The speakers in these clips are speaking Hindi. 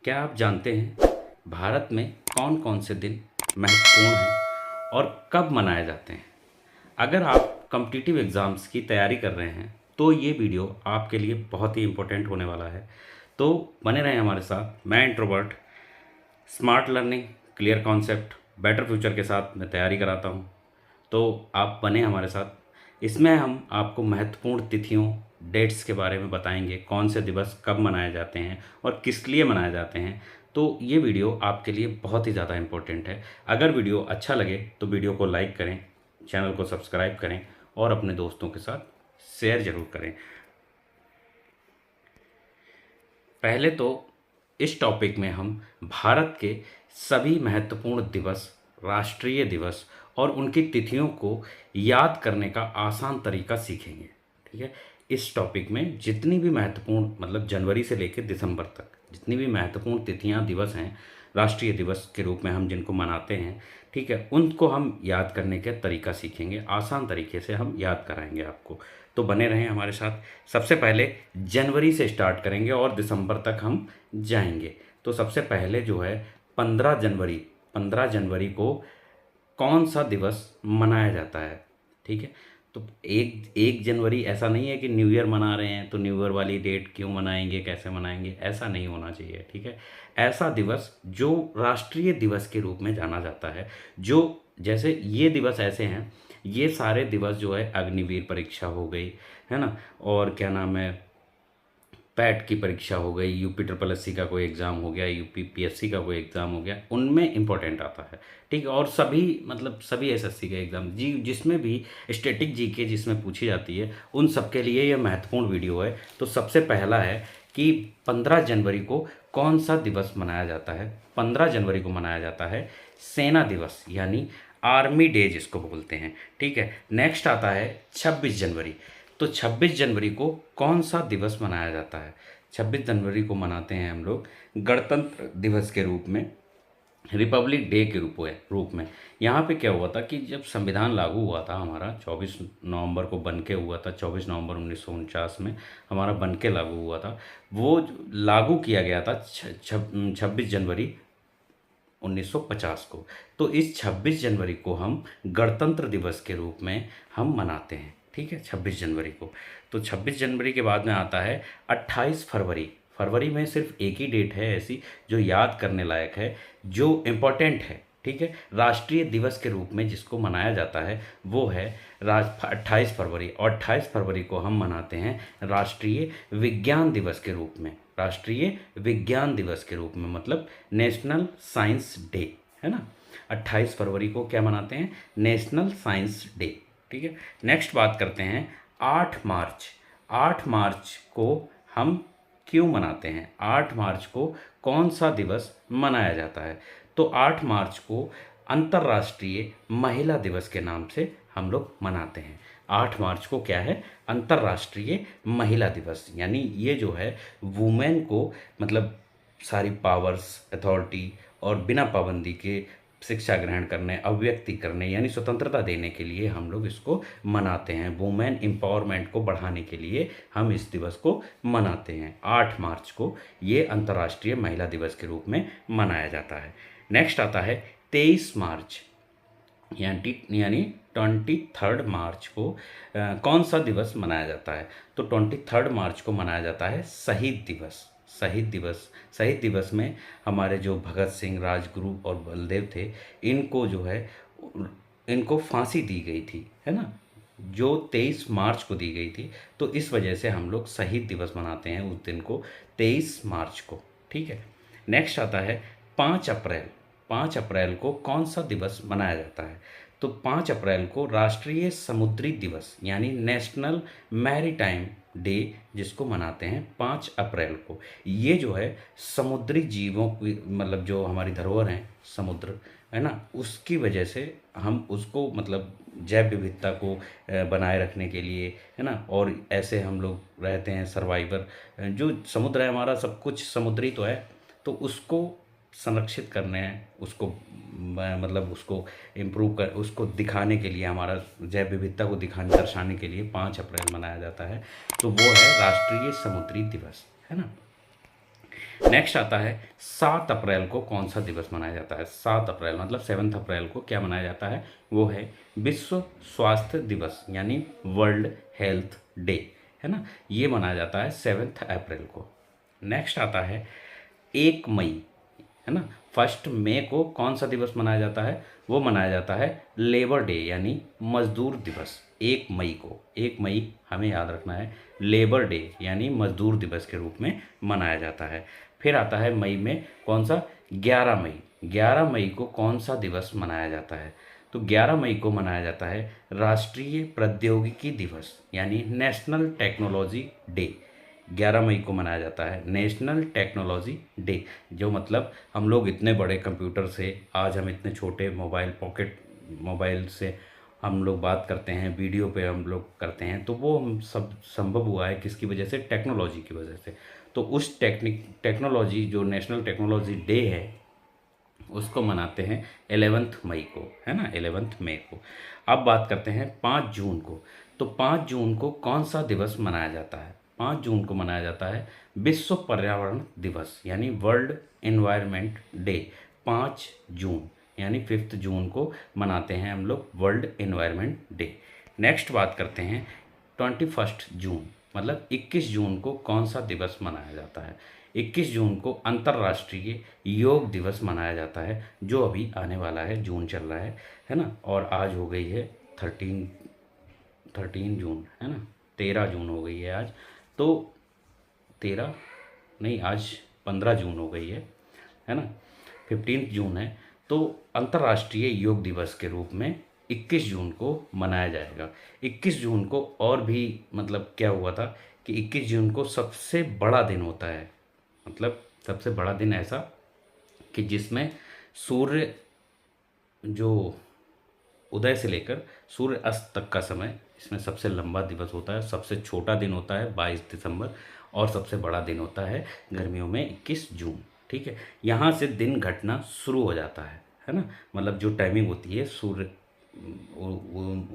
क्या आप जानते हैं भारत में कौन कौन से दिन महत्वपूर्ण हैं और कब मनाए जाते हैं? अगर आप कॉम्पिटिटिव एग्ज़ाम्स की तैयारी कर रहे हैं तो ये वीडियो आपके लिए बहुत ही इम्पोर्टेंट होने वाला है। तो बने रहें हमारे साथ। मैं introvert, smart learning, clear concept, better future के साथ मैं तैयारी कराता हूँ। तो आप बने हमारे साथ। इसमें हम आपको महत्वपूर्ण तिथियों, डेट्स के बारे में बताएंगे, कौन से दिवस कब मनाए जाते हैं और किस लिए मनाए जाते हैं। तो ये वीडियो आपके लिए बहुत ही ज़्यादा इम्पोर्टेंट है। अगर वीडियो अच्छा लगे तो वीडियो को लाइक करें, चैनल को सब्सक्राइब करें और अपने दोस्तों के साथ शेयर ज़रूर करें। पहले तो इस टॉपिक में हम भारत के सभी महत्वपूर्ण दिवस, राष्ट्रीय दिवस और उनकी तिथियों को याद करने का आसान तरीका सीखेंगे। ठीक है। इस टॉपिक में जितनी भी महत्वपूर्ण, मतलब जनवरी से लेकर दिसंबर तक जितनी भी महत्वपूर्ण तिथियां, दिवस हैं, राष्ट्रीय दिवस के रूप में हम जिनको मनाते हैं, ठीक है, उनको हम याद करने का तरीका सीखेंगे। आसान तरीके से हम याद कराएंगे आपको। तो बने रहें हमारे साथ। सबसे पहले जनवरी से स्टार्ट करेंगे और दिसंबर तक हम जाएंगे। तो सबसे पहले जो है 15 जनवरी को कौन सा दिवस मनाया जाता है? ठीक है। तो एक एक जनवरी ऐसा नहीं है कि न्यू ईयर मना रहे हैं तो न्यू ईयर वाली डेट क्यों मनाएंगे, कैसे मनाएंगे, ऐसा नहीं होना चाहिए। ठीक है। ऐसा दिवस जो राष्ट्रीय दिवस के रूप में जाना जाता है, जो जैसे ये दिवस ऐसे हैं, ये सारे दिवस जो है अग्निवीर परीक्षा हो गई, है ना, और क्या नाम है, पैट की परीक्षा हो गई, यूपी ट्रिपल एससी का कोई एग्ज़ाम हो गया, यूपी पीएससी का कोई एग्ज़ाम हो गया, उनमें इंपॉर्टेंट आता है। ठीक है। और सभी, मतलब सभी एसएससी के एग्ज़ाम जी, जिसमें भी स्टैटिक जीके जिसमें पूछी जाती है, उन सब के लिए यह महत्वपूर्ण वीडियो है। तो सबसे पहला है कि 15 जनवरी को कौन सा दिवस मनाया जाता है? 15 जनवरी को मनाया जाता है सेना दिवस, यानी आर्मी डे जिसको बोलते हैं। ठीक है। नेक्स्ट आता है 26 जनवरी। तो 26 जनवरी को कौन सा दिवस मनाया जाता है? 26 जनवरी को मनाते हैं हम लोग गणतंत्र दिवस के रूप में, रिपब्लिक डे के रूप में। यहाँ पे क्या हुआ था कि जब संविधान लागू हुआ था हमारा, 24 नवंबर को बन के हुआ था, 24 नवंबर 1949 में हमारा बन के लागू हुआ था। वो लागू किया गया था 26 जनवरी 1950 को। तो इस 26 जनवरी को हम गणतंत्र दिवस के रूप में हम मनाते हैं। ठीक है, 26 जनवरी को। तो 26 जनवरी के बाद में आता है 28 फरवरी। फरवरी में सिर्फ एक ही डेट है ऐसी जो याद करने लायक है, जो इम्पोर्टेंट है। ठीक है। राष्ट्रीय दिवस के रूप में जिसको मनाया जाता है वो है 28 फरवरी। और 28 फरवरी को हम मनाते हैं राष्ट्रीय विज्ञान दिवस के रूप में। राष्ट्रीय विज्ञान दिवस के रूप में मतलब नेशनल साइंस डे, है ना। 28 फरवरी को क्या मनाते हैं? National science day. ठीक है। नेक्स्ट बात करते हैं 8 मार्च। 8 मार्च को हम क्यों मनाते हैं? 8 मार्च को कौन सा दिवस मनाया जाता है? तो 8 मार्च को अंतर्राष्ट्रीय महिला दिवस के नाम से हम लोग मनाते हैं। 8 मार्च को क्या है? अंतर्राष्ट्रीय महिला दिवस, यानी ये जो है वुमेन को, मतलब सारी पावर्स, अथॉरिटी और बिना पाबंदी के शिक्षा ग्रहण करने, अभिव्यक्ति करने, यानी स्वतंत्रता देने के लिए हम लोग इसको मनाते हैं। वुमेन एम्पावरमेंट को बढ़ाने के लिए हम इस दिवस को मनाते हैं। 8 मार्च को ये अंतर्राष्ट्रीय महिला दिवस के रूप में मनाया जाता है। नेक्स्ट आता है 23 मार्च, यानी 23 मार्च को कौन सा दिवस मनाया जाता है? तो 23 मार्च को मनाया जाता है शहीद दिवस। शहीद दिवस, शहीद दिवस में हमारे जो भगत सिंह, राजगुरु और बलदेव थे, इनको जो है, इनको फांसी दी गई थी, है ना, जो 23 मार्च को दी गई थी। तो इस वजह से हम लोग शहीद दिवस मनाते हैं उस दिन को, 23 मार्च को। ठीक है। नेक्स्ट आता है 5 अप्रैल। 5 अप्रैल को कौन सा दिवस मनाया जाता है? तो 5 अप्रैल को राष्ट्रीय समुद्री दिवस, यानी नेशनल मैरीटाइम डे जिसको मनाते हैं 5 अप्रैल को। ये जो है समुद्री जीवों की, मतलब जो हमारी धरोहर हैं समुद्र, है ना, उसकी वजह से हम उसको, मतलब जैव विविधता को बनाए रखने के लिए, है ना, और ऐसे हम लोग रहते हैं सर्वाइवर। जो समुद्र है हमारा, सब कुछ समुद्री तो है, तो उसको संरक्षित करने हैं, उसको मतलब उसको इम्प्रूव कर, उसको दिखाने के लिए, हमारा जैव विविधता को दिखाने, दर्शाने के लिए 5 अप्रैल मनाया जाता है। तो वो है राष्ट्रीय समुद्री दिवस, है ना। नेक्स्ट आता है 7 अप्रैल को कौन सा दिवस मनाया जाता है। 7 अप्रैल मतलब 7 अप्रैल को क्या मनाया जाता है, वो है विश्व स्वास्थ्य दिवस यानी वर्ल्ड हेल्थ डे, है ना। ये मनाया जाता है 7 अप्रैल को। नेक्स्ट आता है 1 मई, है ना। 1 मई को कौन सा दिवस मनाया जाता है, वो मनाया जाता है लेबर डे यानी मजदूर दिवस। 1 मई को, 1 मई हमें याद रखना है, लेबर डे यानी मजदूर दिवस के रूप में मनाया जाता है। फिर आता है मई में कौन सा, 11 मई। 11 मई को कौन सा दिवस मनाया जाता है, तो 11 मई को मनाया जाता है राष्ट्रीय प्रौद्योगिकी दिवस यानी नेशनल टेक्नोलॉजी डे। 11 मई को मनाया जाता है नेशनल टेक्नोलॉजी डे, जो मतलब हम लोग इतने बड़े कंप्यूटर से, आज हम इतने छोटे मोबाइल, पॉकेट मोबाइल से हम लोग बात करते हैं, वीडियो पे हम लोग करते हैं, तो वो हम सब संभव हुआ है किसकी वजह से, टेक्नोलॉजी की वजह से। तो उस टेक्नोलॉजी जो नेशनल टेक्नोलॉजी डे है उसको मनाते हैं 11 मई को, है ना, 11 मई को। अब बात करते हैं 5 जून को। तो 5 जून को कौन सा दिवस मनाया जाता है, 5 जून को मनाया जाता है विश्व पर्यावरण दिवस यानी वर्ल्ड एनवायरनमेंट डे। 5 जून यानी 5 जून को मनाते हैं हम लोग वर्ल्ड एनवायरनमेंट डे। नेक्स्ट बात करते हैं 21 जून मतलब 21 जून को कौन सा दिवस मनाया जाता है। 21 जून को अंतर्राष्ट्रीय योग दिवस मनाया जाता है, जो अभी आने वाला है, जून चल रहा है ना। और आज हो गई है 13 जून, है ना, 13 जून हो गई है आज। तो 13 नहीं, आज 15 जून हो गई है ना, 15 जून है। तो अंतर्राष्ट्रीय योग दिवस के रूप में 21 जून को मनाया जाएगा। 21 जून को और भी मतलब क्या हुआ था कि 21 जून को सबसे बड़ा दिन होता है, मतलब सबसे बड़ा दिन ऐसा कि जिसमें सूर्य जो उदय से लेकर सूर्य अस्त तक का समय, इसमें सबसे लंबा दिवस होता है, सबसे छोटा दिन होता है 22 दिसंबर, और सबसे बड़ा दिन होता है गर्मियों में 21 जून। ठीक है, यहाँ से दिन घटना शुरू हो जाता है ना, मतलब जो टाइमिंग होती है सूर्य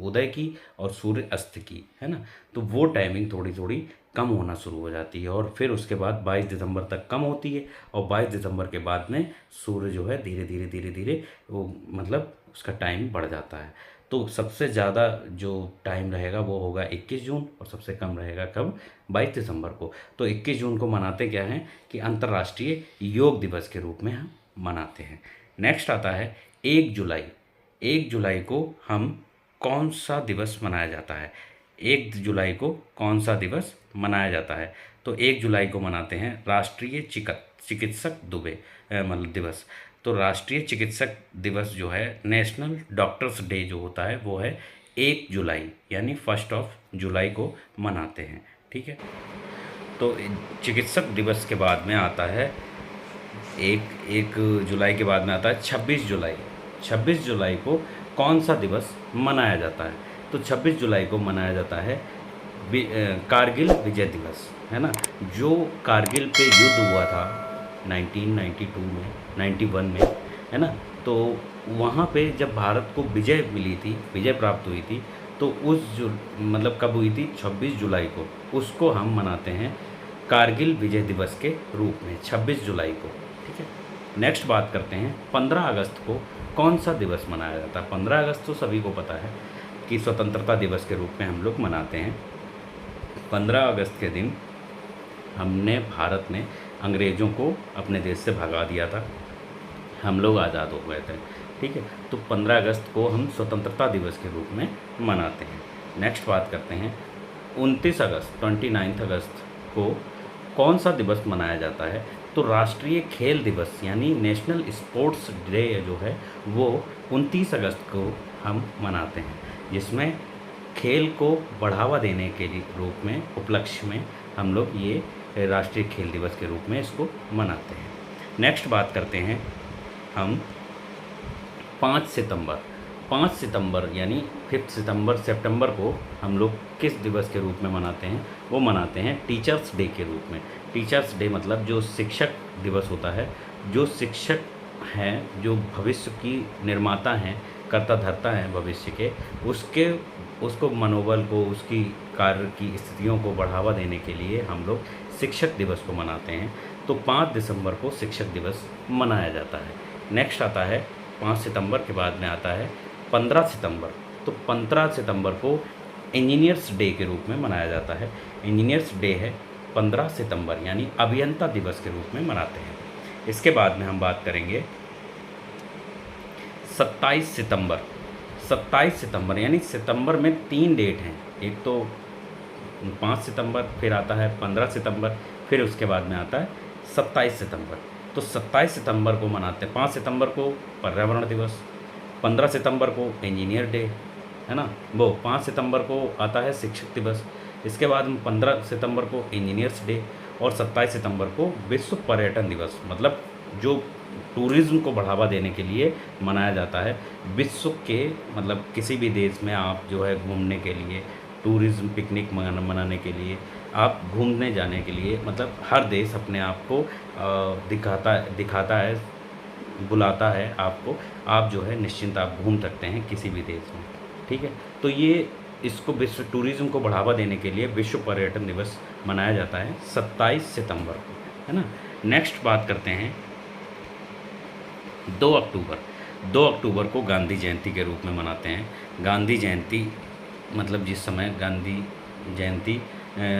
उदय की और सूर्य अस्त की, है ना, तो वो टाइमिंग थोड़ी थोड़ी कम होना शुरू हो जाती है, और फिर उसके बाद 22 दिसंबर तक कम होती है, और 22 दिसंबर के बाद में सूर्य जो है धीरे धीरे धीरे धीरे वो मतलब उसका टाइम बढ़ जाता है। तो सबसे ज़्यादा जो टाइम रहेगा वो होगा 21 जून, और सबसे कम रहेगा कब, 22 दिसंबर को। तो 21 जून को मनाते क्या हैं कि अंतर्राष्ट्रीय योग दिवस के रूप में हम मनाते हैं। नेक्स्ट आता है 1 जुलाई। 1 जुलाई को हम कौन सा दिवस मनाया जाता है, 1 जुलाई को कौन सा दिवस मनाया जाता है, तो 1 जुलाई को मनाते हैं राष्ट्रीय चिकित्सक मतलब दिवस। तो राष्ट्रीय चिकित्सक दिवस जो है, नेशनल डॉक्टर्स डे जो होता है, वो है 1 जुलाई यानी 1 जुलाई को मनाते हैं। ठीक है, तो चिकित्सक दिवस के बाद में आता है 1 जुलाई के बाद में आता है 26 जुलाई। 26 जुलाई को कौन सा दिवस मनाया जाता है, तो 26 जुलाई को मनाया जाता है कारगिल विजय दिवस, है ना, जो कारगिल पे युद्ध हुआ था 1992 में, 91 में, है ना। तो वहाँ पे जब भारत को विजय मिली थी, विजय प्राप्त हुई थी, तो मतलब कब हुई थी, 26 जुलाई को। उसको हम मनाते हैं कारगिल विजय दिवस के रूप में, 26 जुलाई को। ठीक है, नेक्स्ट बात करते हैं 15 अगस्त को कौन सा दिवस मनाया जाता है। 15 अगस्त तो सभी को पता है कि स्वतंत्रता दिवस के रूप में हम लोग मनाते हैं। 15 अगस्त के दिन भारत ने अंग्रेज़ों को अपने देश से भगा दिया था, हम लोग आज़ाद हो गए थे। ठीक है, तो 15 अगस्त को हम स्वतंत्रता दिवस के रूप में मनाते हैं। नेक्स्ट बात करते हैं 29 अगस्त को कौन सा दिवस मनाया जाता है, तो राष्ट्रीय खेल दिवस यानी नेशनल स्पोर्ट्स डे जो है वो 29 अगस्त को हम मनाते हैं, जिसमें खेल को बढ़ावा देने के रूप में, उपलक्ष्य में हम लोग ये राष्ट्रीय खेल दिवस के रूप में इसको मनाते हैं। नेक्स्ट बात करते हैं हम 5 सितंबर। 5 सितंबर यानी 5 सितंबर को हम लोग किस दिवस के रूप में मनाते हैं, वो मनाते हैं टीचर्स डे के रूप में। टीचर्स डे मतलब जो शिक्षक दिवस होता है, जो शिक्षक हैं, जो भविष्य की निर्माता हैं, कर्ता धर्ता हैं भविष्य के, उसको मनोबल को, उसकी कार्य की स्थितियों को बढ़ावा देने के लिए हम लोग शिक्षक दिवस को मनाते हैं। तो 5 दिसंबर को शिक्षक दिवस मनाया जाता है। नेक्स्ट आता है 5 सितंबर के बाद में आता है 15 सितंबर। तो 15 सितंबर को इंजीनियर्स डे के रूप में मनाया जाता है। इंजीनियर्स डे है 15 सितंबर, यानी अभियंता दिवस के रूप में मनाते हैं। इसके बाद में हम बात करेंगे 27 सितंबर। 27 सितंबर यानी सितंबर में 3 डेट हैं, एक तो 5 सितंबर, फिर आता है 15 सितंबर, फिर उसके बाद में आता है 27 सितंबर। तो 27 सितंबर को मनाते हैं। 5 सितंबर को पर्यावरण दिवस, 15 सितंबर को इंजीनियर डे, है ना, वो 5 सितंबर को आता है शिक्षक दिवस। इसके बाद में 15 सितंबर को इंजीनियर्स डे और 27 सितंबर को विश्व पर्यटन दिवस, मतलब जो टूरिज़्म को बढ़ावा देने के लिए मनाया जाता है। विश्व के मतलब किसी भी देश में आप जो है घूमने के लिए, टूरिज़्म पिकनिक मनाने के लिए, आप घूमने जाने के लिए, मतलब हर देश अपने आप को दिखाता है, बुलाता है आपको, आप जो है निश्चिंत आप घूम सकते हैं किसी भी देश में, ठीक है। तो ये इसको विश्व टूरिज़्म को बढ़ावा देने के लिए विश्व पर्यटन दिवस मनाया जाता है 27 सितंबर को, है ना। नेक्स्ट बात करते हैं 2 अक्टूबर। 2 अक्टूबर को गांधी जयंती के रूप में मनाते हैं। गांधी जयंती मतलब जिस समय गांधी जयंती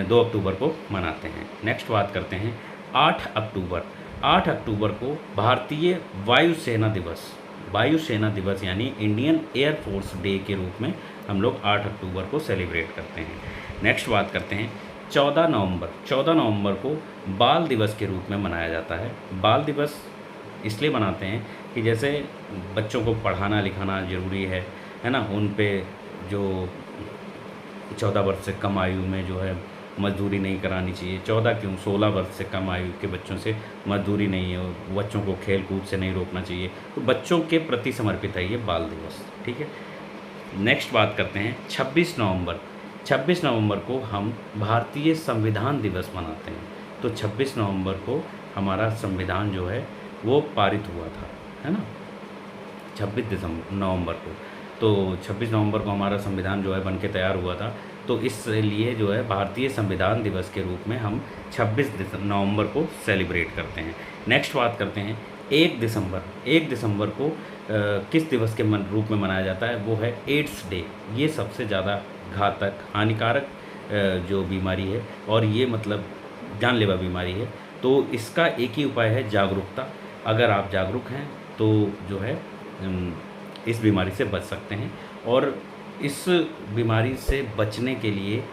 2 अक्टूबर को मनाते हैं। नेक्स्ट बात करते हैं 8 अक्टूबर। 8 अक्टूबर को भारतीय वायुसेना दिवस, वायुसेना दिवस यानी इंडियन एयरफोर्स डे के रूप में हम लोग 8 अक्टूबर को सेलिब्रेट करते हैं। नेक्स्ट बात करते हैं 14 नवंबर। 14 नवंबर को बाल दिवस के रूप में मनाया जाता है। बाल दिवस इसलिए मनाते हैं कि जैसे बच्चों को पढ़ाना लिखाना ज़रूरी है ना, उन पे जो 14 वर्ष से कम आयु में जो है मजदूरी नहीं करानी चाहिए। 14 क्यों, 16 वर्ष से कम आयु के बच्चों से मजदूरी नहीं है, बच्चों को खेल कूद से नहीं रोकना चाहिए। तो बच्चों के प्रति समर्पित है ये बाल दिवस, ठीक है। नेक्स्ट बात करते हैं 26 नवंबर। 26 नवंबर को हम भारतीय संविधान दिवस मनाते हैं। तो 26 नवंबर को हमारा संविधान जो है वो पारित हुआ था, है ना, 26 नवंबर को। तो 26 नवंबर को हमारा संविधान जो है बन के तैयार हुआ था। तो इसलिए जो है भारतीय संविधान दिवस के रूप में हम 26 नवंबर को सेलिब्रेट करते हैं। नेक्स्ट बात करते हैं 1 दिसंबर। 1 दिसंबर को किस दिवस के रूप में मनाया जाता है, वो है एड्स डे। ये सबसे ज़्यादा घातक हानिकारक जो बीमारी है और ये मतलब जानलेवा बीमारी है। तो इसका एक ही उपाय है जागरूकता। अगर आप जागरूक हैं तो जो है इस बीमारी से बच सकते हैं। और इस बीमारी से बचने के लिए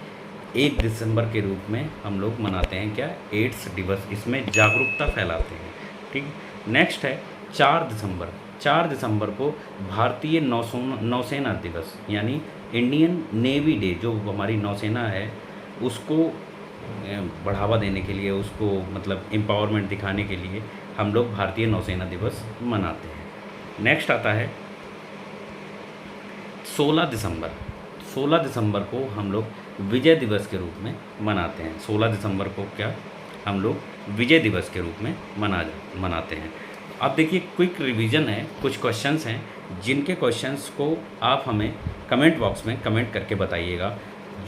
1 दिसंबर के रूप में हम लोग मनाते हैं क्या, एड्स दिवस। इसमें जागरूकता फैलाते हैं, ठीक। नेक्स्ट है 4 दिसंबर। 4 दिसंबर को भारतीय नौसेना दिवस यानी इंडियन नेवी डे, जो हमारी नौसेना है उसको बढ़ावा देने के लिए, उसको मतलब एम्पावरमेंट दिखाने के लिए हम लोग भारतीय नौसेना दिवस मनाते हैं। नेक्स्ट आता है 16 दिसंबर। 16 दिसंबर को हम लोग विजय दिवस के रूप में मनाते हैं। 16 दिसंबर को क्या हम लोग विजय दिवस के रूप में मनाते हैं। अब देखिए क्विक रिवीजन है, कुछ क्वेश्चंस हैं जिनके क्वेश्चंस को आप हमें कमेंट बॉक्स में कमेंट करके बताइएगा।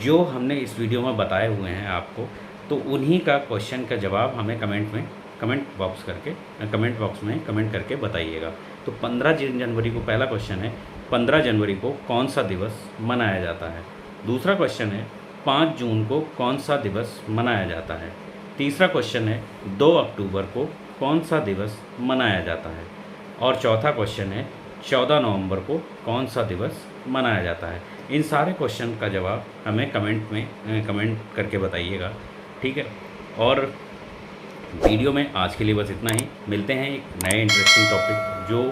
जो हमने इस वीडियो में बताए हुए हैं आपको, तो उन्हीं का क्वेश्चन का जवाब हमें कमेंट बॉक्स में कमेंट करके बताइएगा। तो 15 जनवरी को पहला क्वेश्चन है, 15 जनवरी को कौन सा दिवस मनाया जाता है। दूसरा क्वेश्चन है 5 जून को कौन सा दिवस मनाया जाता है। तीसरा क्वेश्चन है 2 अक्टूबर को कौन सा दिवस मनाया जाता है। और चौथा क्वेश्चन है 14 नवंबर को कौन सा दिवस मनाया जाता है। इन सारे क्वेश्चन का जवाब हमें कमेंट करके बताइएगा, ठीक है। और वीडियो में आज के लिए बस इतना ही। मिलते हैं एक नए इंटरेस्टिंग टॉपिक जो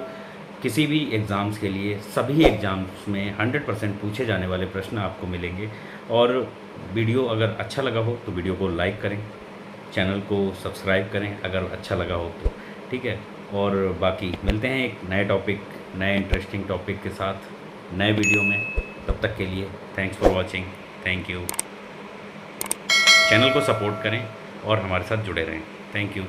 किसी भी एग्ज़ाम्स के लिए, सभी एग्ज़ाम्स में 100% पूछे जाने वाले प्रश्न आपको मिलेंगे। और वीडियो अगर अच्छा लगा हो तो वीडियो को लाइक करें, चैनल को सब्सक्राइब करें अगर अच्छा लगा हो तो, ठीक है। और बाकी मिलते हैं एक नए टॉपिक, नए इंटरेस्टिंग टॉपिक के साथ नए वीडियो में। तब तक के लिए thanks for watching, thank you. Channel को सपोर्ट करें और हमारे साथ जुड़े रहें। Thank you.